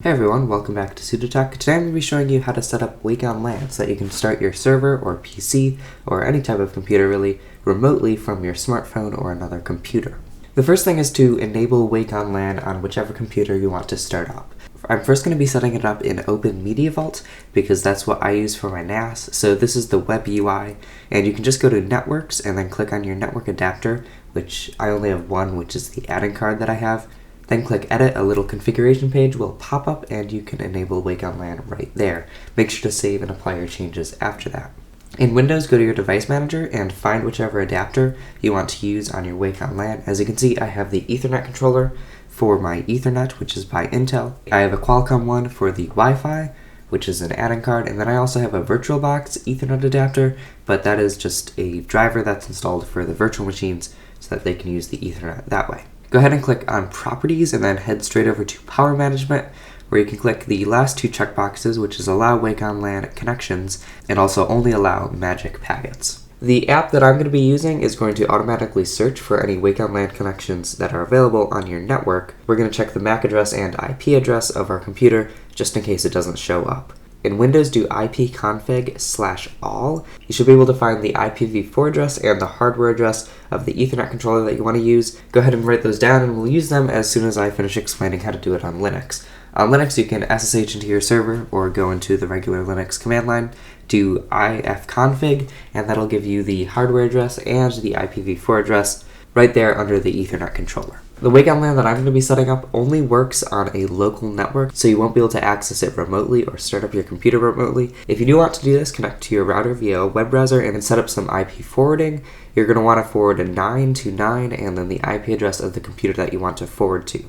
Hey everyone, welcome back to SudoTech. Today I'm going to be showing you how to set up WOL on LAN so that you can start your server or PC or any type of computer really remotely from your smartphone or another computer. The first thing is to enable WOL on LAN on whichever computer you want to start up. I'm first going to be setting it up in OpenMediaVault because that's what I use for my NAS. So this is the web UI, and you can just go to Networks and then click on your network adapter, which I only have one, which is the add-in card that I have. Then click Edit, a little configuration page will pop up and you can enable WOL on LAN right there. Make sure to save and apply your changes after that. In Windows, go to your device manager and find whichever adapter you want to use on your WOL on LAN. As you can see, I have the Ethernet controller for my Ethernet, which is by Intel. I have a Qualcomm one for the Wi-Fi, which is an add-in card, and then I also have a VirtualBox Ethernet adapter, but that is just a driver that's installed for the virtual machines so that they can use the Ethernet that way. Go ahead and click on Properties and then head straight over to Power Management, where you can click the last two checkboxes, which is Allow WOL on LAN Connections and also only allow Magic Packets. The app that I'm going to be using is going to automatically search for any WOL on LAN connections that are available on your network. We're going to check the MAC address and IP address of our computer just in case it doesn't show up. In Windows, do ipconfig/all. You should be able to find the IPv4 address and the hardware address of the Ethernet controller that you want to use. Go ahead and write those down and we'll use them as soon as I finish explaining how to do it on Linux. On Linux, you can SSH into your server or go into the regular Linux command line, do ifconfig, and that'll give you the hardware address and the IPv4 address right there under the Ethernet controller. The WOL on LAN that I'm going to be setting up only works on a local network, so you won't be able to access it remotely or start up your computer remotely. If you do want to do this, connect to your router via a web browser and then set up some IP forwarding. You're going to want to forward a 929 and then the IP address of the computer that you want to forward to.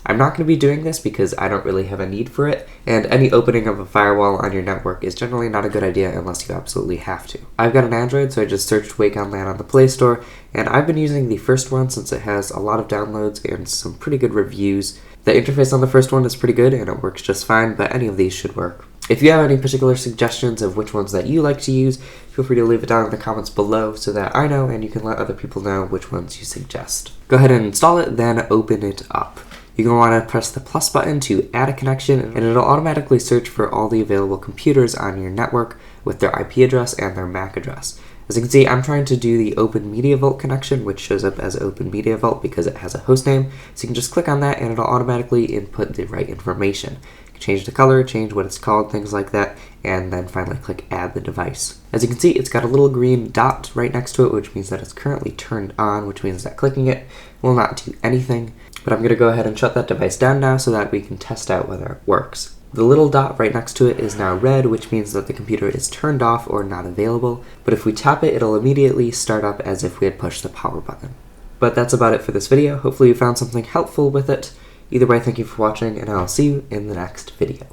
I'm not going to be doing this because I don't really have a need for it, and any opening of a firewall on your network is generally not a good idea unless you absolutely have to. I've got an Android, so I just searched WOL on LAN on the Play Store, and I've been using the first one since it has a lot of downloads and some pretty good reviews. The interface on the first one is pretty good and it works just fine, but any of these should work. If you have any particular suggestions of which ones that you like to use, feel free to leave it down in the comments below so that I know and you can let other people know which ones you suggest. Go ahead and install it, then open it up. You're going to want to press the plus button to add a connection, and it'll automatically search for all the available computers on your network with their IP address and their MAC address. As you can see, I'm trying to do the OpenMediaVault connection, which shows up as OpenMediaVault because it has a host name. So you can just click on that and it'll automatically input the right information. You can change the color, change what it's called, things like that, and then finally click Add the device. As you can see, it's got a little green dot right next to it, which means that it's currently turned on, which means that clicking it will not do anything. But I'm going to go ahead and shut that device down now so that we can test out whether it works. The little dot right next to it is now red, which means that the computer is turned off or not available. But if we tap it, it'll immediately start up as if we had pushed the power button. But that's about it for this video. Hopefully you found something helpful with it. Either way, thank you for watching, and I'll see you in the next video.